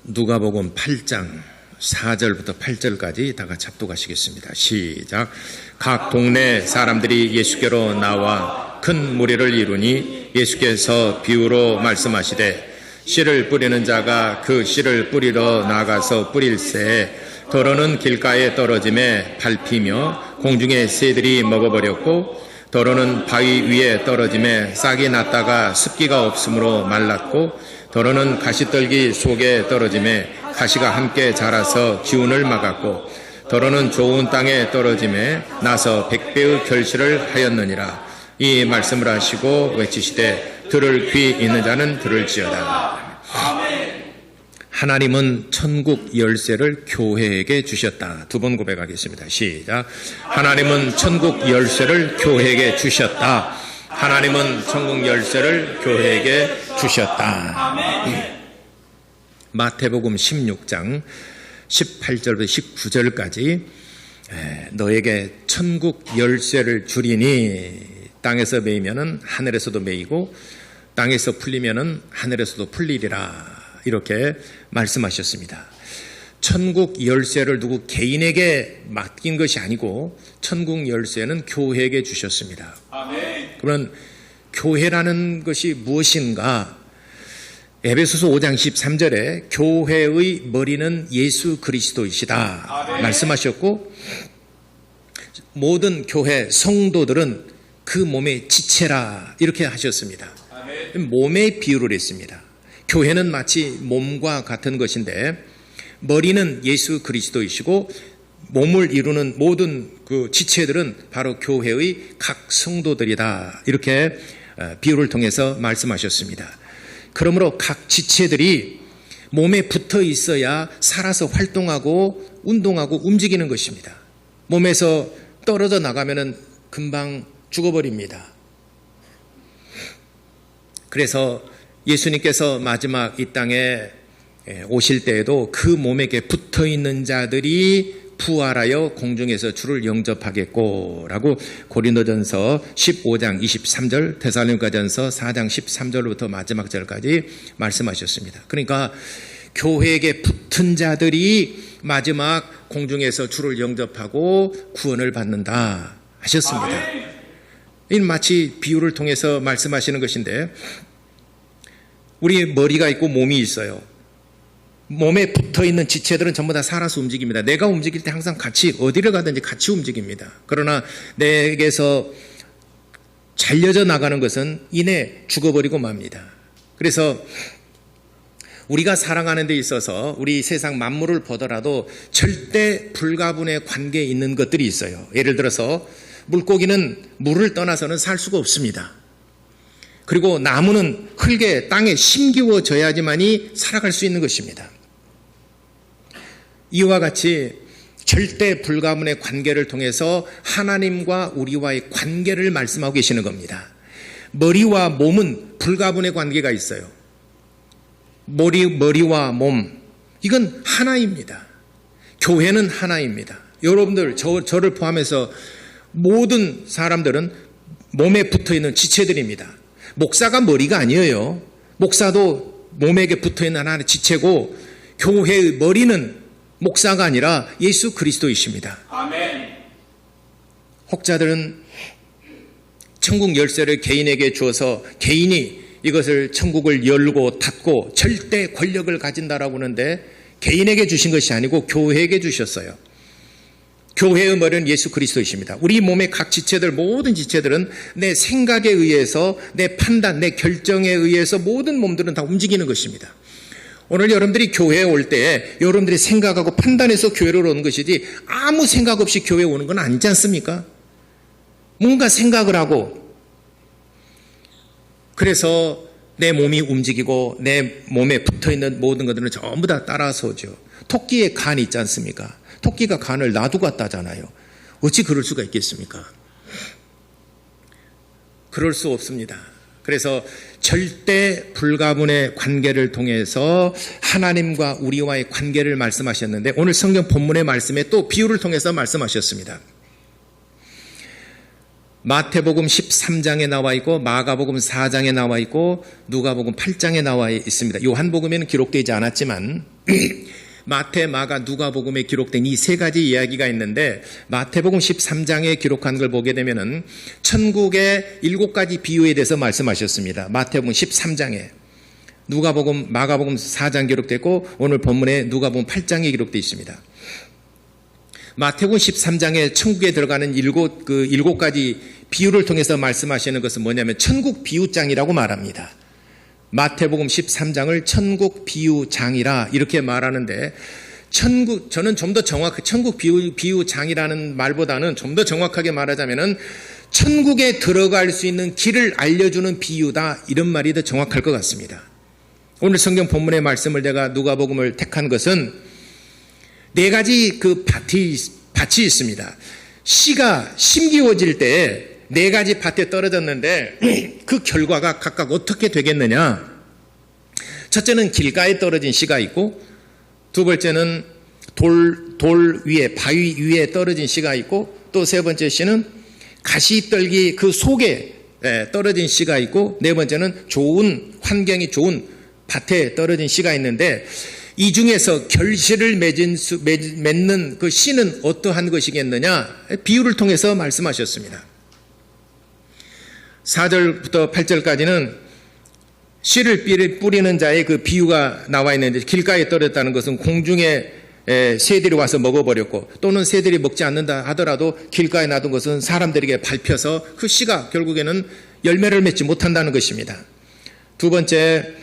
누가복음 8장 4절부터 8절까지 다 같이 합독하시겠습니다. 시작. 각 동네 사람들이 예수께로 나와 큰 무리를 이루니 예수께서 비유로 말씀하시되 씨를 뿌리는 자가 그 씨를 뿌리러 나가서 뿌릴새 더러는 길가에 떨어짐에 밟히며 공중의 새들이 먹어버렸고 더러는 바위 위에 떨어짐에 싹이 났다가 습기가 없으므로 말랐고 더러는 가시떨기 속에 떨어짐에 가시가 함께 자라서 기운을 막았고 더러는 좋은 땅에 떨어짐에 나서 100배의 결실을 하였느니라. 이 말씀을 하시고 외치시되 들을 귀 있는 자는 들을지어다. 하나님은 천국 열쇠를 교회에게 주셨다. 두 번 고백하겠습니다. 시작. 하나님은 천국 열쇠를 교회에게 주셨다. 하나님은 천국 열쇠를 교회에게 주셨다. 마태복음 16장 18절부터 19절까지 너에게 천국 열쇠를 주리니 땅에서 매이면은 하늘에서도 매이고 땅에서 풀리면은 하늘에서도 풀리리라. 이렇게 말씀하셨습니다. 천국 열쇠를 누구 개인에게 맡긴 것이 아니고 천국 열쇠는 교회에게 주셨습니다. 그러면 교회라는 것이 무엇인가? 에베소서 5장 13절에 교회의 머리는 예수 그리스도이시다 말씀하셨고 모든 교회 성도들은 그 몸의 지체라 이렇게 하셨습니다. 몸의 비유를 했습니다. 교회는 마치 몸과 같은 것인데 머리는 예수 그리스도이시고 몸을 이루는 모든 그 지체들은 바로 교회의 각 성도들이다. 이렇게 비유를 통해서 말씀하셨습니다. 그러므로 각 지체들이 몸에 붙어 있어야 살아서 활동하고 운동하고 움직이는 것입니다. 몸에서 떨어져 나가면은 금방 죽어버립니다. 그래서 예수님께서 마지막 이 땅에 오실 때에도 그 몸에게 붙어 있는 자들이 부활하여 공중에서 주를 영접하겠고 라고 고린도전서 15장 23절 데살로니가전서 4장 13절부터 마지막 절까지 말씀하셨습니다. 그러니까 교회에게 붙은 자들이 마지막 공중에서 주를 영접하고 구원을 받는다 하셨습니다. 이 마치 비유를 통해서 말씀하시는 것인데 우리 머리가 있고 몸이 있어요. 몸에 붙어있는 지체들은 전부 다 살아서 움직입니다. 내가 움직일 때 항상 같이 어디를 가든지 같이 움직입니다. 그러나 내게서 잘려져 나가는 것은 이내 죽어버리고 맙니다. 그래서 우리가 살아가는 데 있어서 우리 세상 만물을 보더라도 절대 불가분의 관계에 있는 것들이 있어요. 예를 들어서 물고기는 물을 떠나서는 살 수가 없습니다. 그리고 나무는 흙에 땅에 심기워져야지만이 살아갈 수 있는 것입니다. 이와 같이 절대 불가분의 관계를 통해서 하나님과 우리와의 관계를 말씀하고 계시는 겁니다. 머리와 몸은 불가분의 관계가 있어요. 머리와 몸, 이건 하나입니다. 교회는 하나입니다. 여러분들, 저를 포함해서 모든 사람들은 몸에 붙어있는 지체들입니다. 목사가 머리가 아니에요. 목사도 몸에게 붙어있는 하나의 지체고 교회의 머리는 목사가 아니라 예수 그리스도이십니다. 아멘. 혹자들은 천국 열쇠를 개인에게 주어서 개인이 이것을 천국을 열고 닫고 절대 권력을 가진다라고 하는데 개인에게 주신 것이 아니고 교회에게 주셨어요. 교회의 머리는 예수 그리스도이십니다. 우리 몸의 각 지체들, 모든 지체들은 내 생각에 의해서, 내 판단, 내 결정에 의해서 모든 몸들은 다 움직이는 것입니다. 오늘 여러분들이 교회에 올 때 여러분들이 생각하고 판단해서 교회로 오는 것이지 아무 생각 없이 교회에 오는 건 아니지 않습니까? 뭔가 생각을 하고 그래서 내 몸이 움직이고 내 몸에 붙어있는 모든 것들은 전부 다 따라서 오죠. 토끼의 간이 있지 않습니까? 토끼가 간을 놔두고 갔다잖아요. 어찌 그럴 수가 있겠습니까? 그럴 수 없습니다. 그래서 절대 불가분의 관계를 통해서 하나님과 우리와의 관계를 말씀하셨는데 오늘 성경 본문의 말씀에 또 비유를 통해서 말씀하셨습니다. 마태복음 13장에 나와 있고 마가복음 4장에 나와 있고 누가복음 8장에 나와 있습니다. 요한복음에는 기록되지 않았지만 마태, 마가, 누가복음에 기록된 이 세 가지 이야기가 있는데 마태복음 13장에 기록한 걸 보게 되면은 천국의 7가지 비유에 대해서 말씀하셨습니다. 마태복음 13장에 누가복음, 마가복음 4장 기록됐고 오늘 본문에 누가복음 8장에 기록되어 있습니다. 마태복음 13장에 천국에 들어가는 7가지 비유를 통해서 말씀하시는 것은 뭐냐면 천국 비유장이라고 말합니다. 마태복음 13장을 천국 비유장이라 이렇게 말하는데 저는 좀 더 천국 비유장이라는 말보다는 좀 더 정확하게 말하자면은 천국에 들어갈 수 있는 길을 알려주는 비유다 이런 말이 더 정확할 것 같습니다. 오늘 성경 본문의 말씀을 제가 누가복음을 택한 것은 4가지 그 밭이 있습니다. 씨가 심기워질 때 4가지 밭에 떨어졌는데 그 결과가 각각 어떻게 되겠느냐. 첫째는 길가에 떨어진 씨가 있고 두 번째는 돌 위에 바위 위에 떨어진 씨가 있고 또 세 번째 씨는 가시떨기 그 속에 떨어진 씨가 있고 네 번째는 좋은 환경이 좋은 밭에 떨어진 씨가 있는데 이 중에서 결실을 맺는 그 씨는 어떠한 것이겠느냐 비유를 통해서 말씀하셨습니다. 4절부터 8절까지는 씨를 뿌리는 자의 그 비유가 나와 있는데 길가에 떨어졌다는 것은 공중에 새들이 와서 먹어버렸고 또는 새들이 먹지 않는다 하더라도 길가에 놔둔 것은 사람들에게 밟혀서 그 씨가 결국에는 열매를 맺지 못한다는 것입니다. 두 번째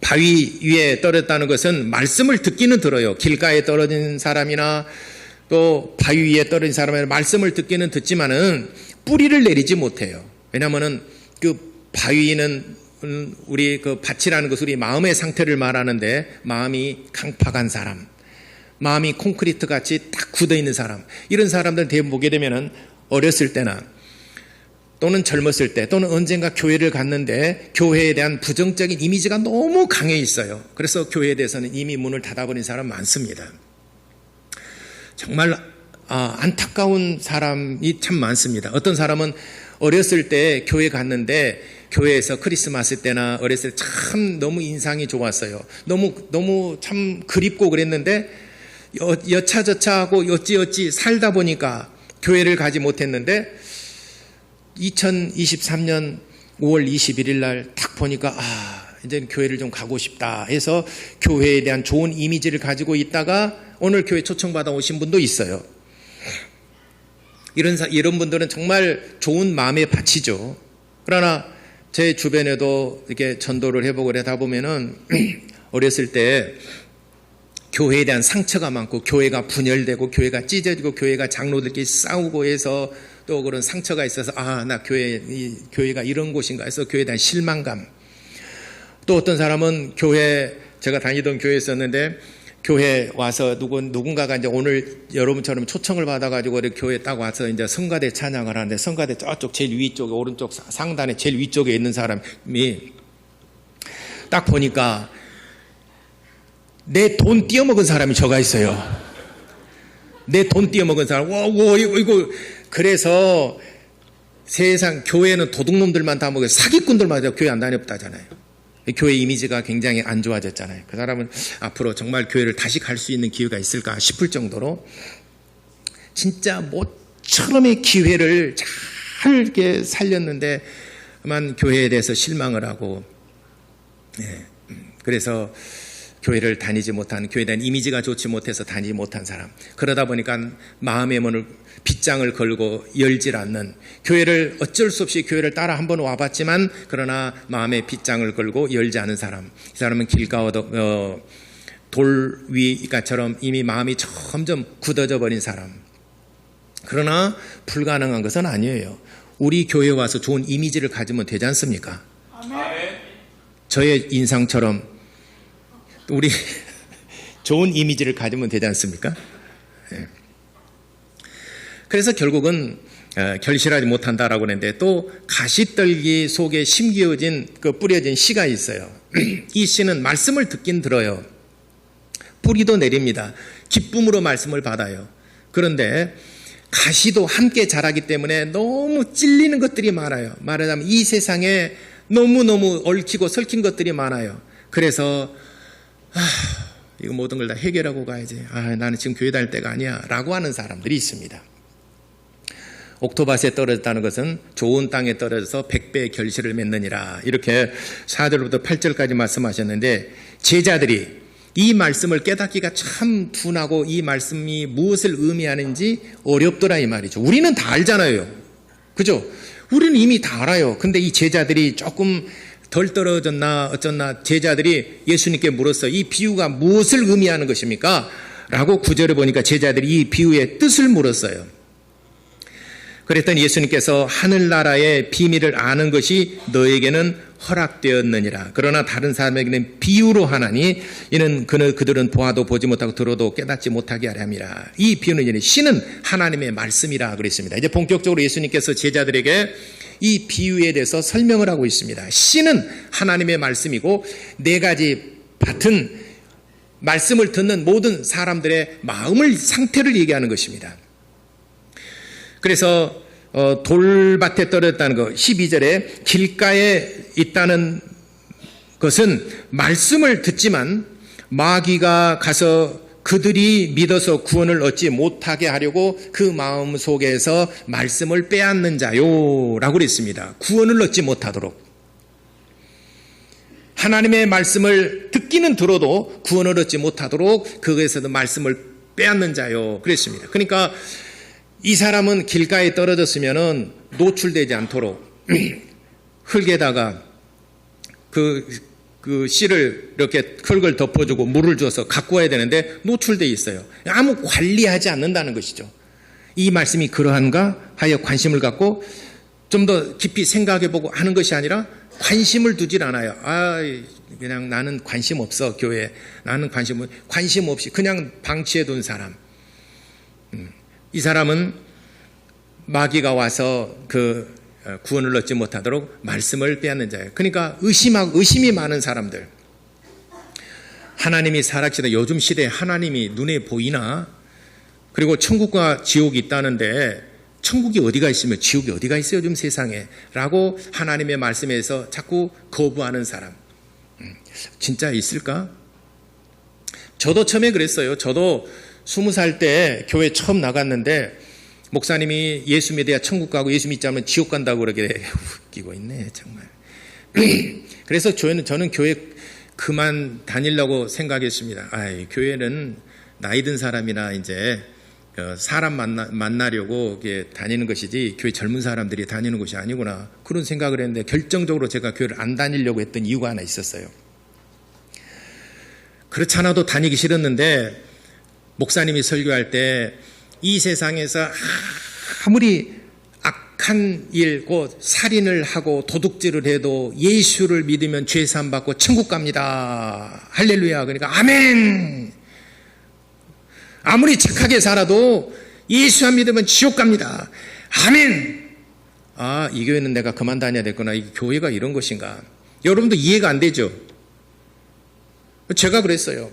바위 위에 떨어졌다는 것은 말씀을 듣기는 들어요. 길가에 떨어진 사람이나 또 바위 위에 떨어진 사람이나 말씀을 듣기는 듣지만은 뿌리를 내리지 못해요. 왜냐하면은 그 바위는 우리 그 밭이라는 것은 우리 마음의 상태를 말하는데 마음이 강팍한 사람, 마음이 콘크리트 같이 딱 굳어 있는 사람, 이런 사람들 대부분 보게 되면은 어렸을 때나 또는 젊었을 때 또는 언젠가 교회를 갔는데 교회에 대한 부정적인 이미지가 너무 강해 있어요. 그래서 교회에 대해서는 이미 문을 닫아버린 사람 많습니다. 정말 안타까운 사람이 참 많습니다. 어떤 사람은 어렸을 때 교회 갔는데 교회에서 크리스마스 때나 어렸을 때 참 너무 인상이 좋았어요. 너무 참 그립고 그랬는데 여차저차하고 어찌어찌 살다 보니까 교회를 가지 못했는데 2023년 5월 21일 날 딱 보니까 이제 교회를 좀 가고 싶다 해서 교회에 대한 좋은 이미지를 가지고 있다가 오늘 교회 초청받아 오신 분도 있어요. 이런 분들은 정말 좋은 마음의 밭이죠. 그러나 제 주변에도 이렇게 전도를 해보고 그러다 보면은 어렸을 때 교회에 대한 상처가 많고 교회가 분열되고 교회가 찢어지고 교회가 장로들끼리 싸우고 해서 또 그런 상처가 있어서 나 교회가 이런 곳인가 해서 교회에 대한 실망감. 또 어떤 사람은 제가 다니던 교회에 있었는데 교회 와서 누군가가 이제 오늘 여러분처럼 초청을 받아가지고 교회에 딱 와서 이제 성가대 찬양을 하는데 성가대 저쪽 제일 위쪽에 오른쪽 상단에 제일 위쪽에 있는 사람이 딱 보니까 내 돈 띄어먹은 사람이 저가 있어요. 내 돈 띄어먹은 사람. 이거. 그래서 세상 교회는 도둑놈들만 다 먹어요. 사기꾼들만 교회 안 다녔다잖아요. 교회 이미지가 굉장히 안 좋아졌잖아요. 그 사람은 앞으로 정말 교회를 다시 갈 수 있는 기회가 있을까 싶을 정도로 진짜 모처럼의 기회를 잘 이렇게 살렸는데만 교회에 대해서 실망을 하고 그래서 교회를 다니지 못한, 교회에 대한 이미지가 좋지 못해서 다니지 못한 사람. 그러다 보니까 마음의 문을 빗장을 걸고 열질 않는, 교회를 어쩔 수 없이 교회를 따라 한번 와봤지만 그러나 마음의 빗장을 걸고 열지 않은 사람. 이 사람은 돌 위가처럼 이미 마음이 점점 굳어져 버린 사람. 그러나 불가능한 것은 아니에요. 우리 교회에 와서 좋은 이미지를 가지면 되지 않습니까? 저의 인상처럼 우리 좋은 이미지를 가지면 되지 않습니까? 그래서 결국은 결실하지 못한다라고 하는데, 또 가시떨기 속에 심기어진 뿌려진 씨가 있어요. 이 씨는 말씀을 듣긴 들어요. 뿌리도 내립니다. 기쁨으로 말씀을 받아요. 그런데 가시도 함께 자라기 때문에 너무 찔리는 것들이 많아요. 말하자면 이 세상에 너무너무 얽히고 설킨 것들이 많아요. 그래서 이거 모든 걸 다 해결하고 가야지. 나는 지금 교회 다닐 때가 아니야 라고 하는 사람들이 있습니다. 옥토밭에 떨어졌다는 것은 좋은 땅에 떨어져서 100배의 결실을 맺느니라. 이렇게 4절부터 8절까지 말씀하셨는데 제자들이 이 말씀을 깨닫기가 참 둔하고 이 말씀이 무엇을 의미하는지 어렵더라 이 말이죠. 우리는 다 알잖아요. 그죠? 우리는 이미 다 알아요. 근데 이 제자들이 조금 덜 떨어졌나 어쩌나 제자들이 예수님께 물었어요. 이 비유가 무엇을 의미하는 것입니까? 라고 9절에 보니까 제자들이 이 비유의 뜻을 물었어요. 그랬더니 예수님께서 하늘나라의 비밀을 아는 것이 너에게는 허락되었느니라. 그러나 다른 사람에게는 비유로 하나니 이는 그들은 보아도 보지 못하고 들어도 깨닫지 못하게 하려 함이라. 이 비유는 이제 신은 하나님의 말씀이라 그랬습니다. 이제 본격적으로 예수님께서 제자들에게 이 비유에 대해서 설명을 하고 있습니다. 신은 하나님의 말씀이고 네 가지 밭은 말씀을 듣는 모든 사람들의 마음을 상태를 얘기하는 것입니다. 그래서 돌밭에 떨어졌다는 것 12절에 길가에 있다는 것은 말씀을 듣지만 마귀가 가서 그들이 믿어서 구원을 얻지 못하게 하려고 그 마음 속에서 말씀을 빼앗는 자요 라고 그랬습니다. 구원을 얻지 못하도록 하나님의 말씀을 듣기는 들어도 구원을 얻지 못하도록 그것에서도 말씀을 빼앗는 자요 그랬습니다. 그러니까 이 사람은 길가에 떨어졌으면 노출되지 않도록 흙에다가 그 씨를 이렇게 흙을 덮어주고 물을 줘서 갖고 와야 되는데 노출되어 있어요. 아무 관리하지 않는다는 것이죠. 이 말씀이 그러한가 하여 관심을 갖고 좀 더 깊이 생각해보고 하는 것이 아니라 관심을 두질 않아요. 그냥 나는 관심 없어 교회에. 나는 관심 없이 그냥 방치해둔 사람. 이 사람은 마귀가 와서 그 구원을 얻지 못하도록 말씀을 빼앗는 자예요. 그러니까 의심이 많은 사람들. 하나님이 살아계시다. 요즘 시대에 하나님이 눈에 보이나? 그리고 천국과 지옥이 있다는데 천국이 어디가 있으며 지옥이 어디가 있어요 요즘 세상에? 라고 하나님의 말씀에서 자꾸 거부하는 사람. 진짜 있을까? 저도 처음에 그랬어요. 저도 20살 때 교회 처음 나갔는데 목사님이 예수 믿어야 천국 가고 예수 믿지 않으면 지옥 간다고 그러게 웃기고 있네 정말. 그래서 저는 교회 그만 다니려고 생각했습니다. 교회는 나이 든 사람이나 이제 사람 만나려고 다니는 것이지 교회 젊은 사람들이 다니는 것이 아니구나 그런 생각을 했는데 결정적으로 제가 교회를 안 다니려고 했던 이유가 하나 있었어요. 그렇지 않아도 다니기 싫었는데 목사님이 설교할 때 이 세상에서 아무리 악한 일, 곧 살인을 하고 도둑질을 해도 예수를 믿으면 죄 사함 받고 천국 갑니다. 할렐루야. 그러니까 아멘. 아무리 착하게 살아도 예수 안 믿으면 지옥 갑니다. 아멘. 이 교회는 내가 그만 다녀야 되구나. 이 교회가 이런 것인가. 여러분도 이해가 안 되죠? 제가 그랬어요.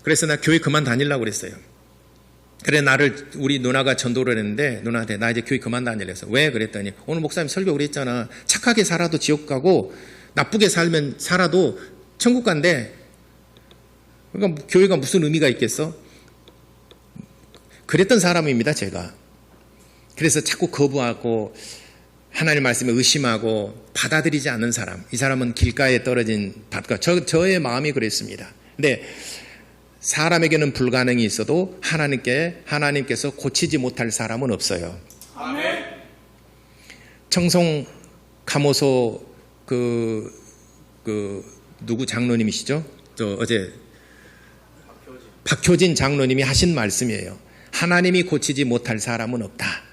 그래서 나 교회 그만 다니려고 그랬어요. 그래 우리 누나가 전도를 했는데 누나한테 나 이제 교회 그만 다니려고 했어. 왜? 그랬더니 오늘 목사님 설교 그랬잖아. 착하게 살아도 지옥 가고 나쁘게 살아도 천국 간대. 그러니까 교회가 무슨 의미가 있겠어? 그랬던 사람입니다 제가. 그래서 자꾸 거부하고 하나님 말씀에 의심하고 받아들이지 않는 사람. 이 사람은 길가에 떨어진 밭과 저의 마음이 그랬습니다. 근데 사람에게는 불가능이 있어도 하나님께서 고치지 못할 사람은 없어요. 아멘. 청송 감호소 누구 장로님이시죠? 어제 박효진 장로님이 하신 말씀이에요. 하나님이 고치지 못할 사람은 없다.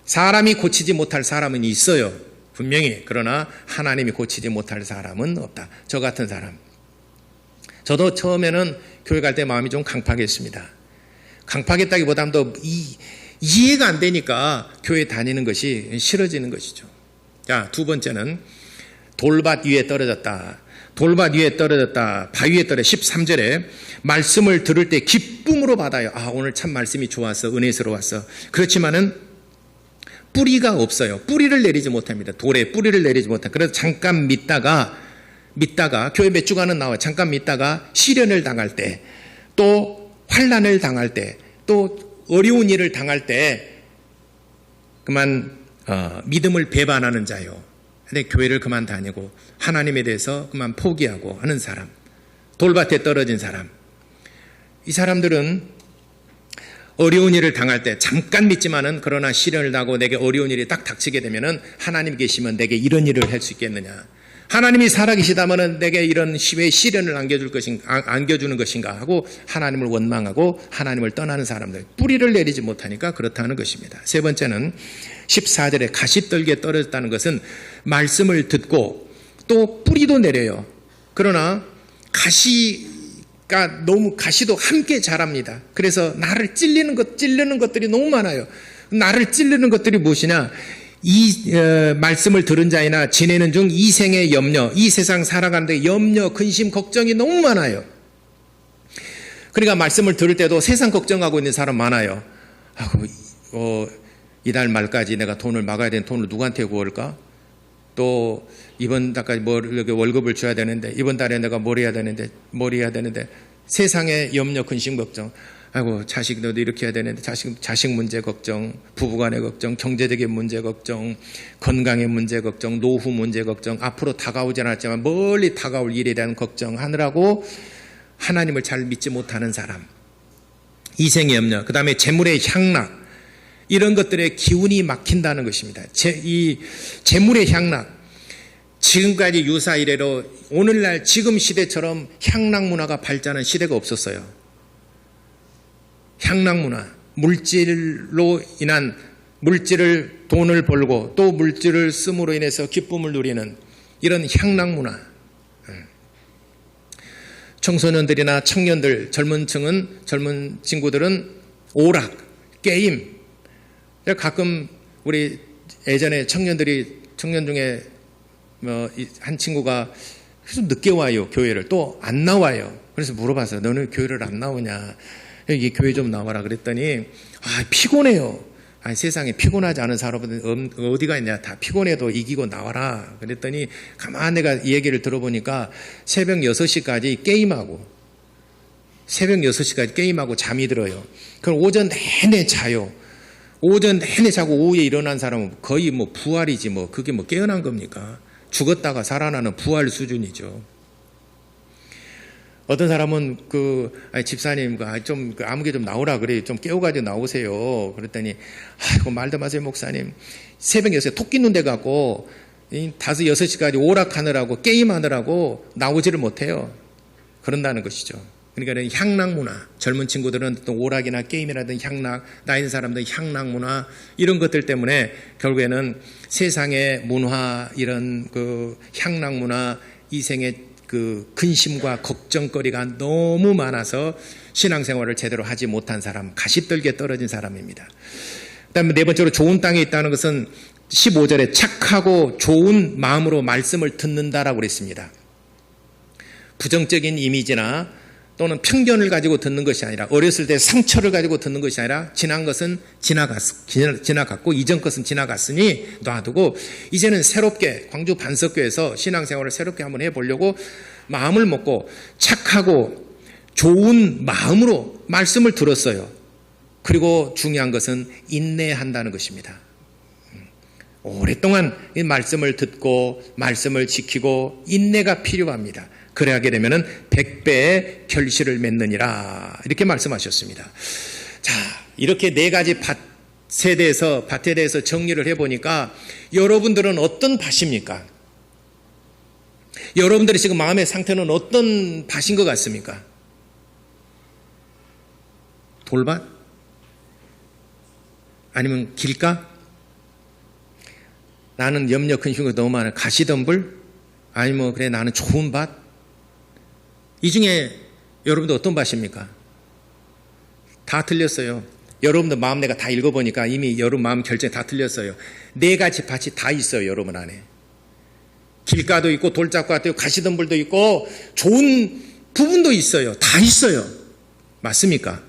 사람이 고치지 못할 사람은 있어요. 분명히. 그러나 하나님이 고치지 못할 사람은 없다. 저 같은 사람. 저도 처음에는 교회 갈 때 마음이 좀 강팍했습니다. 강팍했다기보다는 더 이해가 안 되니까 교회 다니는 것이 싫어지는 것이죠. 자, 두 번째는 돌밭 위에 떨어졌다. 돌밭 위에 떨어졌다. 바위에 떨어 13절에 말씀을 들을 때 기쁨으로 받아요. 아, 오늘 참 말씀이 좋았어. 은혜스러웠어. 그렇지만은 뿌리가 없어요. 뿌리를 내리지 못합니다. 돌에 뿌리를 내리지 못합니다. 그래서 잠깐 믿다가 교회 몇 주간은 나와요. 잠깐 믿다가 시련을 당할 때, 또 환난을 당할 때, 또 어려운 일을 당할 때 그만 믿음을 배반하는 자요. 근데 교회를 그만 다니고 하나님에 대해서 그만 포기하고 하는 사람, 돌밭에 떨어진 사람, 이 사람들은 어려운 일을 당할 때 잠깐 믿지만은 그러나 시련을 당하고 내게 어려운 일이 딱 닥치게 되면은 하나님 계시면 내게 이런 일을 할 수 있겠느냐? 하나님이 살아계시다면은 내게 이런 왜 시련을 안겨주는 것인가 하고 하나님을 원망하고 하나님을 떠나는 사람들, 뿌리를 내리지 못하니까 그렇다는 것입니다. 세 번째는 14절에 가시떨기에 떨어졌다는 것은 말씀을 듣고 또 뿌리도 내려요. 그러나 가시도 함께 자랍니다. 그래서 나를 찔르는 것들이 너무 많아요. 나를 찔르는 것들이 무엇이냐? 이 말씀을 들은 자이나 지내는 중 이생의 염려, 이 세상 살아가는데 염려, 근심, 걱정이 너무 많아요. 그러니까 말씀을 들을 때도 세상 걱정하고 있는 사람 많아요. 이달 말까지 내가 돈을 막아야 되는 돈을 누구한테 구할까? 또 이번 달까지 월급을 줘야 되는데, 이번 달에 내가 뭘 해야 되는데 세상의 염려, 근심, 걱정. 아이고, 자식도 이렇게 해야 되는데 자식 문제 걱정, 부부간의 걱정, 경제적인 문제 걱정, 건강의 문제 걱정, 노후 문제 걱정, 앞으로 다가오지 않았지만 멀리 다가올 일에 대한 걱정하느라고 하나님을 잘 믿지 못하는 사람, 이생의 염려, 그 다음에 재물의 향락, 이런 것들의 기운이 막힌다는 것입니다. 이 재물의 향락, 지금까지 유사 이래로 오늘날 지금 시대처럼 향락 문화가 발전한 시대가 없었어요. 향락 문화, 물질로 인한 돈을 벌고 또 물질을 씀으로 인해서 기쁨을 누리는 이런 향락 문화. 청소년들이나 청년들, 젊은 친구들은 오락, 게임. 가끔 우리 예전에 청년 중에 한 친구가 좀 늦게 와요, 교회를. 또 안 나와요. 그래서 물어봤어요. 너는 교회를 안 나오냐? 여기 교회 좀 나와라 그랬더니 피곤해요. 세상에 피곤하지 않은 사람은 어디가 있냐? 다 피곤해도 이기고 나와라. 그랬더니 가만 내가 이 얘기를 들어보니까 새벽 6시까지 게임하고 잠이 들어요. 그럼 오전 내내 자요. 오전 내내 자고 오후에 일어난 사람은 거의 부활이지 그게 깨어난 겁니까? 죽었다가 살아나는 부활 수준이죠. 어떤 사람은 집사님 좀 아무개 좀 나오라 그래. 좀 깨워가지고 나오세요. 그랬더니 말도 마세요, 목사님. 새벽 6시에 토끼 눈 돼 갖고 5, 6시까지 오락하느라고 게임하느라고 나오지를 못해요. 그런다는 것이죠. 그러니까 향락 문화, 젊은 친구들은 또 오락이나 게임이라든 향락, 나이 든 사람들은 향락 문화, 이런 것들 때문에 결국에는 세상의 문화, 이런 향락 문화, 이생의 근심과 걱정거리가 너무 많아서 신앙생활을 제대로 하지 못한 사람, 가시떨기에 떨어진 사람입니다. 그다음에 네 번째로 좋은 땅에 있다는 것은 15절에 착하고 좋은 마음으로 말씀을 듣는다라고 그랬습니다. 부정적인 이미지나 또는 편견을 가지고 듣는 것이 아니라, 어렸을 때 상처를 가지고 듣는 것이 아니라, 지난 것은 지나갔고 이전 것은 지나갔으니 놔두고 이제는 새롭게 광주 반석교에서 신앙생활을 새롭게 한번 해보려고 마음을 먹고 착하고 좋은 마음으로 말씀을 들었어요. 그리고 중요한 것은 인내한다는 것입니다. 오랫동안 이 말씀을 듣고 말씀을 지키고 인내가 필요합니다. 그래 하게 되면은 100배의 결실을 맺느니라, 이렇게 말씀하셨습니다. 자, 이렇게 네 가지 밭에 대해서 정리를 해보니까 여러분들은 어떤 밭입니까? 여러분들의 지금 마음의 상태는 어떤 밭인 것 같습니까? 돌밭? 아니면 길가? 나는 염려 근심이 너무 많아. 가시덤불? 아니면 그래 나는 좋은 밭? 이 중에 여러분들 어떤 밭입니까? 다 틀렸어요. 여러분들 마음 내가 다 읽어보니까 이미 여러분 마음 결정이 다 틀렸어요. 네 가지 밭이 다 있어요, 여러분 안에. 길가도 있고 돌짝밭도 있고 가시덤불도 있고 좋은 부분도 있어요. 다 있어요. 맞습니까?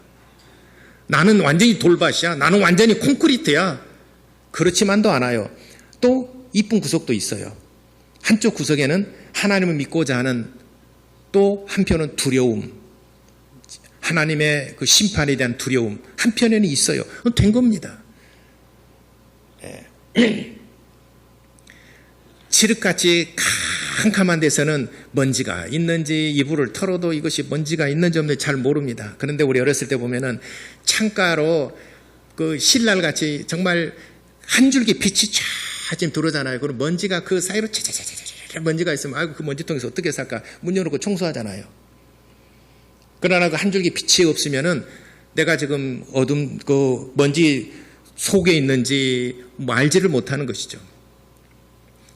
나는 완전히 돌밭이야. 나는 완전히 콘크리트야. 그렇지만도 않아요. 또 이쁜 구석도 있어요. 한쪽 구석에는 하나님을 믿고자 하는 또 한편은 두려움, 하나님의 그 심판에 대한 두려움 한편에는 있어요. 된 겁니다. 칠흑같이 캄캄한 데서는 먼지가 있는지 이불을 털어도 이것이 먼지가 있는지 없는지 잘 모릅니다. 그런데 우리 어렸을 때 보면은 창가로 그 신랄같이 정말 한 줄기 빛이 쫙 지금 들어오잖아요. 그럼 먼지가 그 사이로 차차차차차 먼지가 있으면 아이고 그 먼지통에서 어떻게 살까? 문 열어놓고 청소하잖아요. 그러나 그 한 줄기 빛이 없으면은 내가 지금 어둠 그 먼지 속에 있는지 뭐 알지를 못하는 것이죠.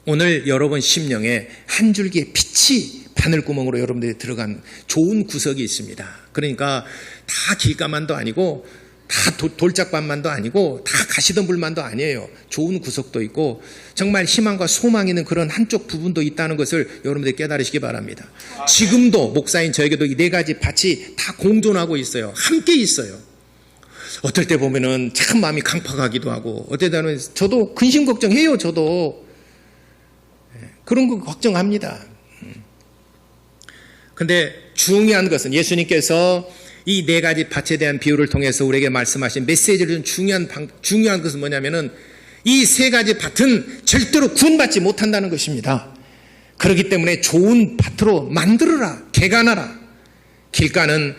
오늘 여러분 심령에 한 줄기의 빛이 바늘구멍으로 여러분들이 들어간 좋은 구석이 있습니다. 그러니까 다 길가만도 아니고 다 돌짝밭만도 아니고 다 가시덤불만도 아니에요. 좋은 구석도 있고 정말 희망과 소망이 있는 그런 한쪽 부분도 있다는 것을 여러분들이 깨달으시기 바랍니다. 지금도 목사인 저에게도 이 네 가지 밭이 다 공존하고 있어요. 함께 있어요. 어떨 때 보면은 참 마음이 강팍하기도 하고 어떨 때는 저도 근심 걱정해요. 저도 그런 거 걱정합니다. 근데 중요한 것은 예수님께서 이 네 가지 밭에 대한 비유를 통해서 우리에게 말씀하신 메시지를 준 중요한 것은 뭐냐면은 이 세 가지 밭은 절대로 구원받지 못한다는 것입니다. 그렇기 때문에 좋은 밭으로 만들어라. 개간하라. 길가는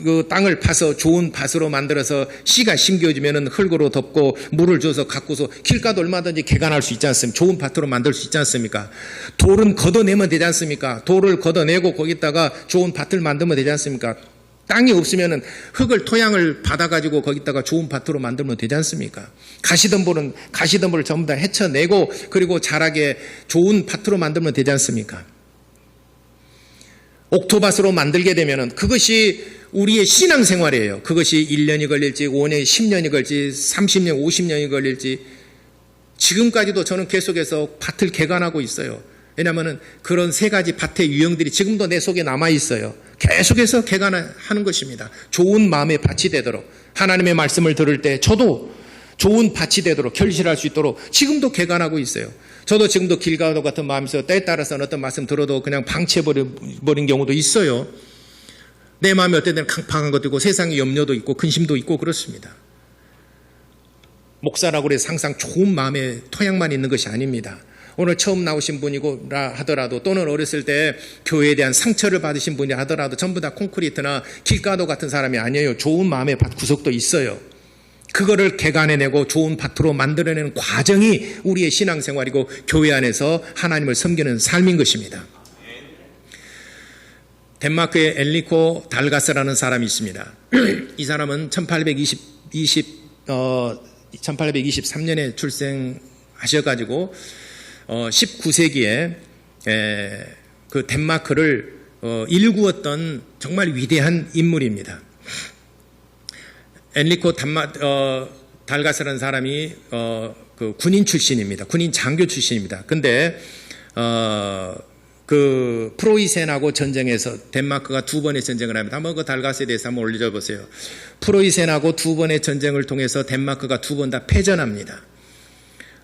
그 땅을 파서 좋은 밭으로 만들어서 씨가 심겨지면은 흙으로 덮고 물을 줘서 가꾸서 길가도 얼마든지 개간할 수 있지 않습니까? 좋은 밭으로 만들 수 있지 않습니까? 돌은 걷어내면 되지 않습니까? 돌을 걷어내고 거기다가 좋은 밭을 만들면 되지 않습니까? 땅이 없으면은 흙을 토양을 받아가지고 거기다가 좋은 밭으로 만들면 되지 않습니까? 가시덤불을 전부 다 헤쳐내고 그리고 자라게 좋은 밭으로 만들면 되지 않습니까? 옥토밭으로 만들게 되면은 그것이 우리의 신앙생활이에요. 그것이 1년이 걸릴지 5년이 10년이 걸릴지 30년 50년이 걸릴지 지금까지도 저는 계속해서 밭을 개간하고 있어요. 왜냐하면 그런 세 가지 밭의 유형들이 지금도 내 속에 남아 있어요. 계속해서 개간하는 것입니다. 좋은 마음의 밭이 되도록 하나님의 말씀을 들을 때 저도 좋은 밭이 되도록 결실할 수 있도록 지금도 개간하고 있어요. 저도 지금도 길가도 같은 마음에서 때에 따라서는 어떤 말씀 들어도 그냥 방치해버린 경우도 있어요. 내 마음이 어떤 때는 강팍한 것도 있고 세상의 염려도 있고 근심도 있고 그렇습니다. 목사라고 해서 항상 좋은 마음의 토양만 있는 것이 아닙니다. 오늘 처음 나오신 분이고라 하더라도 또는 어렸을 때 교회에 대한 상처를 받으신 분이 하더라도 전부 다 콘크리트나 길가도 같은 사람이 아니에요. 좋은 마음의 밭 구석도 있어요. 그거를 개간해내고 좋은 밭으로 만들어내는 과정이 우리의 신앙생활이고 교회 안에서 하나님을 섬기는 삶인 것입니다. 덴마크의 엘리코 달가스라는 사람이 있습니다. 이 사람은 1823년에 출생하셔가지고 19세기에 그 덴마크를 일구었던 정말 위대한 인물입니다. 엘리코 달가스라는 사람이 그 군인 출신입니다. 군인 장교 출신입니다. 근데 그 프로이센하고 전쟁에서 덴마크가 두 번의 전쟁을 합니다. 한번 그 달가스에 대해서 한번 올려 보세요. 프로이센하고 두 번의 전쟁을 통해서 덴마크가 두 번 다 패전합니다.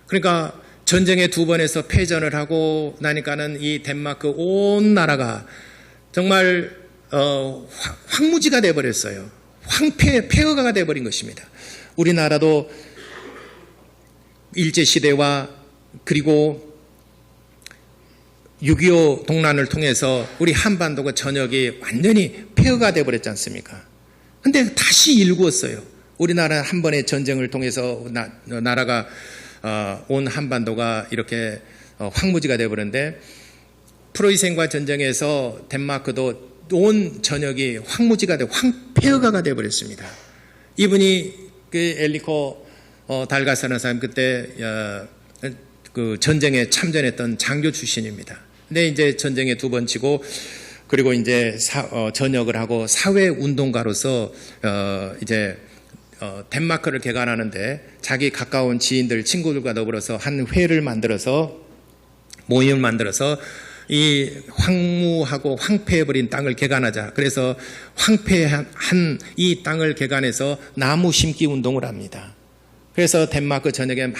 그러니까 전쟁에 두 번에서 패전을 하고 나니까는 이 덴마크 온 나라가 정말 황무지가 돼버렸어요. 폐허가 돼버린 것입니다. 우리나라도 일제시대와 그리고 6.25 동란을 통해서 우리 한반도가 전역이 완전히 폐허가 돼버렸지 않습니까? 근데 다시 일구었어요. 우리나라 한 번의 전쟁을 통해서 나라가 온 한반도가 이렇게 황무지가 돼버렸는데 프로이센과 전쟁에서 덴마크도 온 전역이 황무지가 돼 폐허가 돼버렸습니다. 이분이 그 엘리코 달가스라는 사람 그때 그 전쟁에 참전했던 장교 출신입니다. 근데 이제 전쟁에 두 번 치고 그리고 이제 전역을 하고 사회 운동가로서 이제 덴마크를 개간하는데 자기 가까운 지인들 친구들과 더불어서 한 회를 만들어서 모임을 만들어서 이 황무하고 황폐해버린 땅을 개간하자. 그래서 황폐한 이 땅을 개간해서 나무 심기 운동을 합니다. 그래서 덴마크 전역에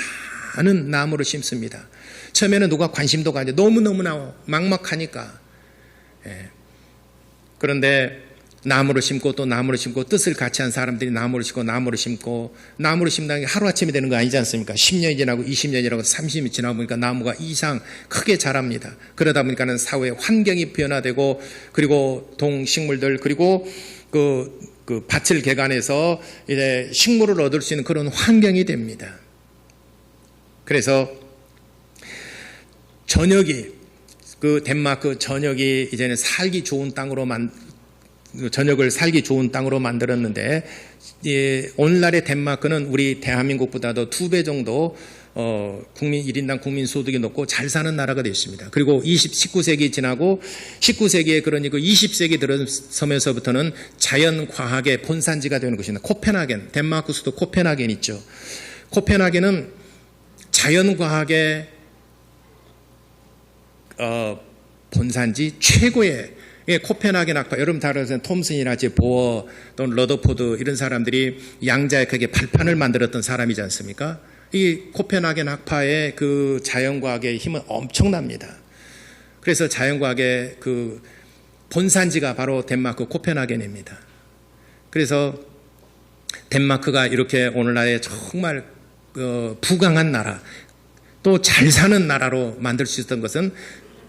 많은 나무를 심습니다. 처음에는 누가 관심도 가지고 너무너무나 막막하니까. 그런데 나무를 심고 또 나무를 심고 뜻을 같이 한 사람들이 나무를 심고 나무를 심다는 게 하루아침에 되는 거 아니지 않습니까? 10년이 지나고 20년이 지나고 30년이 지나고 보니까 나무가 이상 크게 자랍니다. 그러다 보니까는 사회 환경이 변화되고 그리고 동식물들 그리고 그 밭을 개간해서 이제 식물을 얻을 수 있는 그런 환경이 됩니다. 그래서 그 덴마크 전역이 이제는 살기 좋은 땅으로 전역을 살기 좋은 땅으로 만들었는데, 오늘날의 덴마크는 우리 대한민국보다도 2배 정도 국민 1인당 국민 소득이 높고 잘 사는 나라가 됐습니다. 그리고 19세기 지나고 19세기에 그러니 그 20세기 들어서면서부터는 자연과학의 본산지가 되는 것입니다. 코펜하겐, 덴마크 수도 코펜하겐 있죠. 코펜하겐은 자연과학의 본산지 최고의 코펜하겐 학파, 여러분 다 알아서 톰슨이라지 보어 또는 러더포드 이런 사람들이 양자역학의 발판을 만들었던 사람이지 않습니까? 이 코펜하겐 학파의 그 자연과학의 힘은 엄청납니다. 그래서 자연과학의 그 본산지가 바로 덴마크 코펜하겐입니다. 그래서 덴마크가 이렇게 오늘날의 정말 부강한 나라, 또 잘 사는 나라로 만들 수 있었던 것은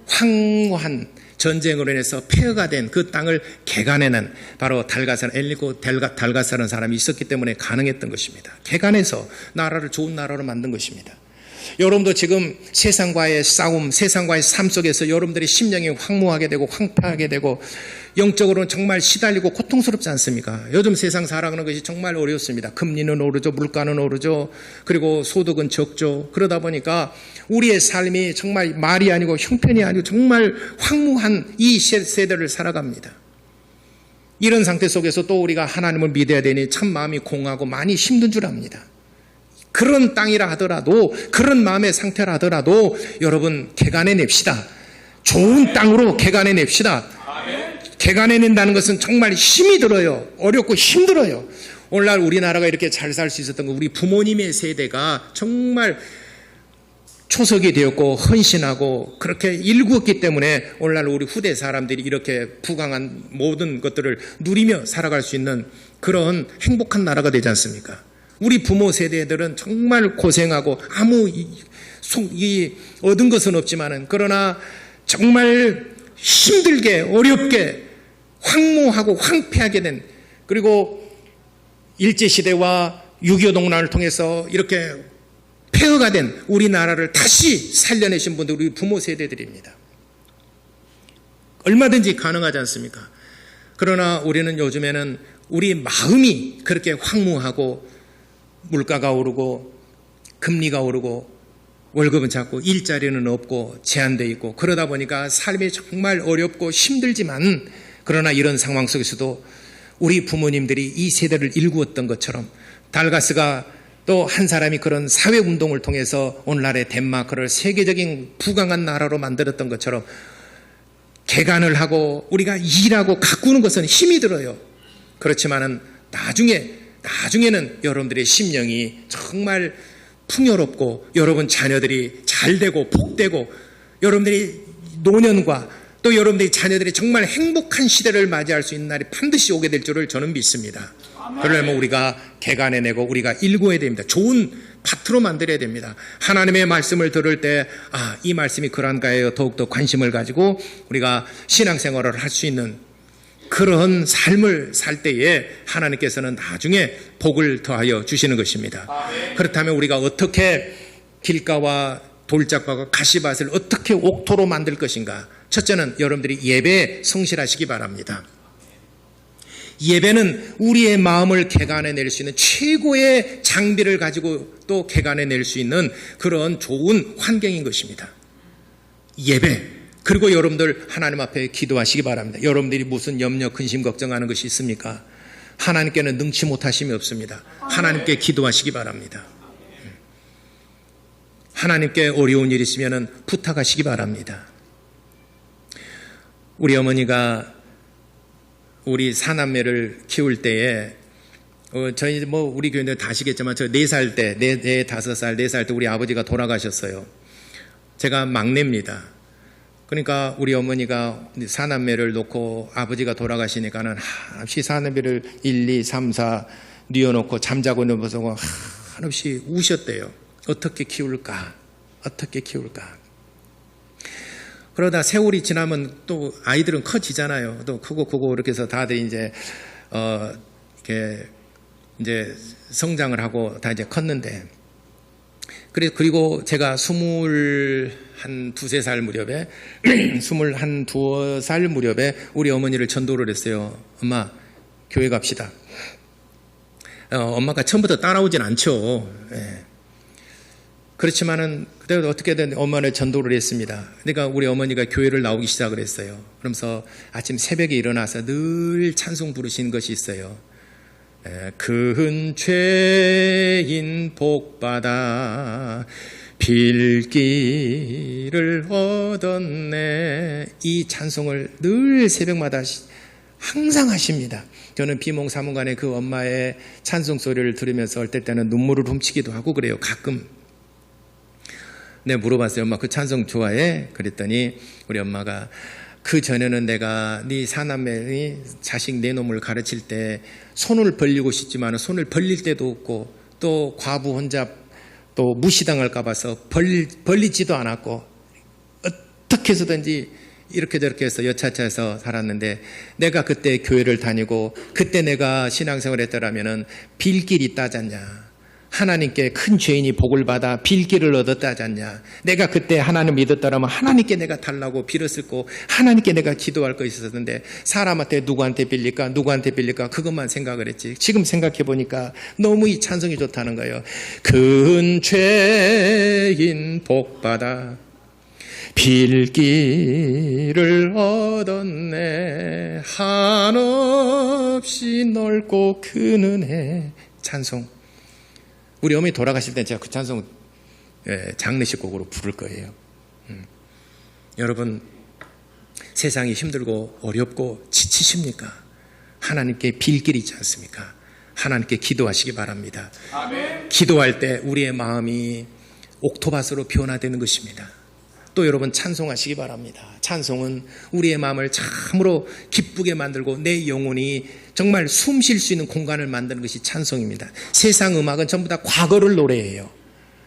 황무한 전쟁으로 인해서 폐허가 된 그 땅을 개간해낸 바로 엘리코 달가사라는 사람이 있었기 때문에 가능했던 것입니다. 개간해서 나라를 좋은 나라로 만든 것입니다. 여러분도 지금 세상과의 싸움, 세상과의 삶 속에서 여러분들의 심령이 황무하게 되고 황폐하게 되고 영적으로는 정말 시달리고 고통스럽지 않습니까? 요즘 세상 살아가는 것이 정말 어렵습니다. 금리는 오르죠, 물가는 오르죠, 그리고 소득은 적죠. 그러다 보니까 우리의 삶이 정말 말이 아니고 형편이 아니고 정말 황무한 이 세대를 살아갑니다. 이런 상태 속에서 또 우리가 하나님을 믿어야 되니 참 마음이 공하고 많이 힘든 줄 압니다. 그런 땅이라 하더라도, 그런 마음의 상태라 하더라도 여러분 개간해냅시다. 좋은 땅으로 개간해냅시다. 개간해낸다는 것은 정말 힘이 들어요. 어렵고 힘들어요. 오늘날 우리나라가 이렇게 잘 살 수 있었던 건 우리 부모님의 세대가 정말 초석이 되었고 헌신하고 그렇게 일구었기 때문에 오늘날 우리 후대 사람들이 이렇게 부강한 모든 것들을 누리며 살아갈 수 있는 그런 행복한 나라가 되지 않습니까? 우리 부모 세대들은 정말 고생하고 아무 얻은 것은 없지만은 그러나 정말 힘들게 어렵게 황무하고 황폐하게 된, 그리고 일제시대와 6.25 동란을 통해서 이렇게 폐허가 된 우리나라를 다시 살려내신 분들 우리 부모 세대들입니다. 얼마든지 가능하지 않습니까? 그러나 우리는 요즘에는 우리 마음이 그렇게 황무하고 물가가 오르고 금리가 오르고 월급은 작고 일자리는 없고 제한되어 있고 그러다 보니까 삶이 정말 어렵고 힘들지만, 그러나 이런 상황 속에서도 우리 부모님들이 이 세대를 일구었던 것처럼 달가스가 또 한 사람이 그런 사회운동을 통해서 오늘날의 덴마크를 세계적인 부강한 나라로 만들었던 것처럼 개간을 하고 우리가 일하고 가꾸는 것은 힘이 들어요. 그렇지만은 나중에는 여러분들의 심령이 정말 풍요롭고 여러분 자녀들이 잘되고 복되고 여러분들이 노년과 또 여러분들의 자녀들이 정말 행복한 시대를 맞이할 수 있는 날이 반드시 오게 될 줄을 저는 믿습니다. 그러려면 우리가 개간해내고 우리가 일구어야 됩니다. 좋은 밭으로 만들어야 됩니다. 하나님의 말씀을 들을 때 이 말씀이 그런가에 더욱더 관심을 가지고 우리가 신앙생활을 할 수 있는 그런 삶을 살 때에 하나님께서는 나중에 복을 더하여 주시는 것입니다. 그렇다면 우리가 어떻게 길가와 돌짝밭과 가시밭을 어떻게 옥토로 만들 것인가? 첫째는 여러분들이 예배에 성실하시기 바랍니다. 예배는 우리의 마음을 개간해낼 수 있는 최고의 장비를 가지고 또 개간해낼 수 있는 그런 좋은 환경인 것입니다. 예배. 그리고 여러분들 하나님 앞에 기도하시기 바랍니다. 여러분들이 무슨 염려, 근심, 걱정하는 것이 있습니까? 하나님께는 능치 못하심이 없습니다. 하나님께 기도하시기 바랍니다. 하나님께 어려운 일 있으면 부탁하시기 바랍니다. 우리 어머니가 우리 사남매를 키울 때에 저희 우리 교인들 다 아시겠지만 저 4살 때, 5살, 4살 때 우리 아버지가 돌아가셨어요. 제가 막내입니다. 그러니까 우리 어머니가 사남매를 놓고 아버지가 돌아가시니까는 한없이 사남매를 1, 2, 3, 4 뉘어놓고 잠자고 있는 모습을 한없이 우셨대요. 어떻게 키울까? 어떻게 키울까? 그러다 세월이 지나면 또 아이들은 커지잖아요. 또 크고 이렇게 해서 다들 이제 이렇게 이제 성장을 하고 다 이제 컸는데, 그리고 제가 21-2살 무렵에 21-2살 무렵에 우리 어머니를 전도를 했어요. 엄마, 교회 갑시다. 엄마가 처음부터 따라오진 않죠. 예. 그렇지만은 그때도 어떻게든 엄마를 전도를 했습니다. 그러니까 우리 어머니가 교회를 나오기 시작을 했어요. 그러면서 아침 새벽에 일어나서 늘 찬송 부르신 것이 있어요. 큰 죄인 복받아 빌기를 얻었네. 이 찬송을 늘 새벽마다 항상 하십니다. 저는 비몽사몽간에 그 엄마의 찬송 소리를 들으면서 어떨 때는 눈물을 훔치기도 하고 그래요. 가끔. 내가 물어봤어요. 엄마 그 찬송 좋아해? 그랬더니 우리 엄마가 그 전에는 내가 네 사남매의 자식 네 놈을 가르칠 때 손을 벌리고 싶지만 손을 벌릴 때도 없고 또 과부 혼자 또 무시당할까 봐서 벌리지도 않았고 어떻게 해서든지 이렇게 저렇게 해서 여차차해서 살았는데, 내가 그때 교회를 다니고 그때 내가 신앙생활을 했더라면 빌길이 있다지 않냐, 하나님께 큰 죄인이 복을 받아 빌기를 얻었다지 않냐, 내가 그때 하나님 믿었더라면 하나님께 내가 달라고 빌었을 거, 하나님께 내가 기도할 거 있었는데 사람한테 누구한테 빌릴까 그것만 생각을 했지. 지금 생각해 보니까 너무 이 찬송이 좋다는 거예요. 큰 죄인 복받아 빌기를 얻었네, 한없이 넓고 큰 은혜. 찬송. 우리 어머니 돌아가실 때 제가 그 찬송 장례식 곡으로 부를 거예요. 여러분, 세상이 힘들고 어렵고 지치십니까? 하나님께 빌길이 있지 않습니까? 하나님께 기도하시기 바랍니다. 아멘. 기도할 때 우리의 마음이 옥토밭으로 변화되는 것입니다. 또 여러분 찬송하시기 바랍니다. 찬송은 우리의 마음을 참으로 기쁘게 만들고 내 영혼이 정말 숨 쉴 수 있는 공간을 만드는 것이 찬송입니다. 세상 음악은 전부 다 과거를 노래해요.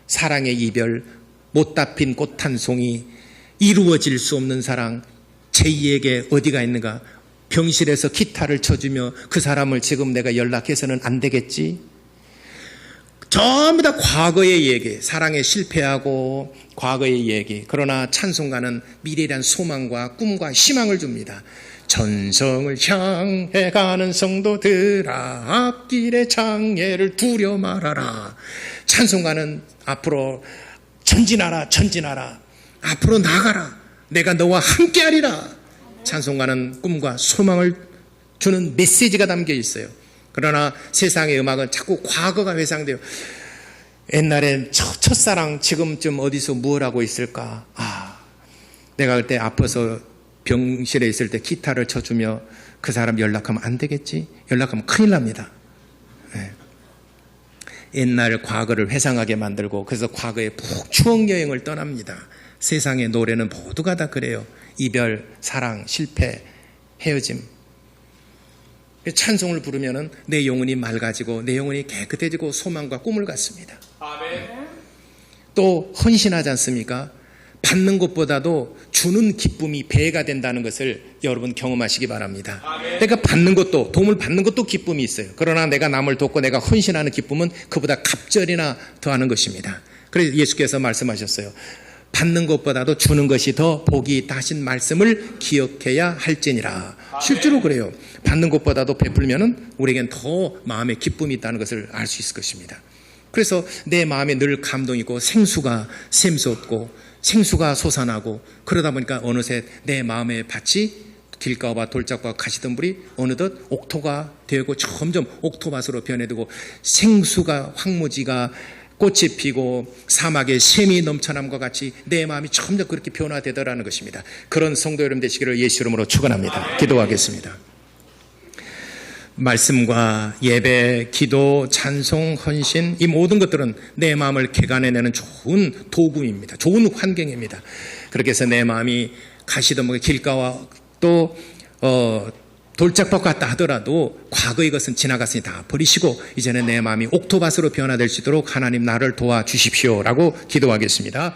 사랑의 이별, 못다 핀 꽃 한 송이, 이루어질 수 없는 사랑, 제2에게 어디가 있는가, 병실에서 기타를 쳐주며 그 사람을 지금 내가 연락해서는 안 되겠지. 전부 다 과거의 얘기, 사랑에 실패하고 과거의 얘기. 그러나 찬송가는 미래에 대한 소망과 꿈과 희망을 줍니다. 전성을 향해 가는 성도들아, 앞길의 장애를 두려 말아라. 찬송가는 앞으로 전진하라, 앞으로 나가라, 내가 너와 함께하리라. 찬송가는 꿈과 소망을 주는 메시지가 담겨 있어요. 그러나 세상의 음악은 자꾸 과거가 회상돼요. 옛날에 첫사랑 지금쯤 어디서 뭘 하고 있을까? 내가 그때 아파서 병실에 있을 때 기타를 쳐주며 그 사람 연락하면 안 되겠지? 연락하면 큰일 납니다. 네. 옛날 과거를 회상하게 만들고, 그래서 과거의 추억 여행을 떠납니다. 세상의 노래는 모두가 다 그래요. 이별, 사랑, 실패, 헤어짐. 찬송을 부르면 내 영혼이 맑아지고 내 영혼이 깨끗해지고 소망과 꿈을 갖습니다. 아멘. 또 헌신하지 않습니까? 받는 것보다도 주는 기쁨이 배가 된다는 것을 여러분 경험하시기 바랍니다. 아멘. 내가 받는 것도, 도움을 받는 것도 기쁨이 있어요. 그러나 내가 남을 돕고 내가 헌신하는 기쁨은 그보다 갑절이나 더하는 것입니다. 그래서 예수께서 말씀하셨어요. 받는 것보다도 주는 것이 더 복이 있다 하신 말씀을 기억해야 할지니라. 실제로 그래요. 받는 것보다도 베풀면은 우리에겐 더 마음에 기쁨이 있다는 것을 알 수 있을 것입니다. 그래서 내 마음에 늘 감동이 있고 생수가 샘솟고 생수가 솟아나고, 그러다 보니까 어느새 내 마음의 밭이 길가와 돌짝과 가시덤불이 어느덧 옥토가 되고 점점 옥토밭으로 변해되고 생수가, 황무지가 꽃이 피고 사막에 샘이 넘쳐남과 같이 내 마음이 점점 그렇게 변화되더라는 것입니다. 그런 성도 여러분 되시기를 예수 이름으로 축원합니다. 기도하겠습니다. 말씀과 예배, 기도, 찬송, 헌신 이 모든 것들은 내 마음을 개간해내는 좋은 도구입니다. 좋은 환경입니다. 그렇게 해서 내 마음이 가시덤불의 길가와 또 돌짝밭 같다 하더라도 과거의 것은 지나갔으니 다 버리시고 이제는 내 마음이 옥토밭으로 변화될 수 있도록 하나님 나를 도와주십시오라고 기도하겠습니다.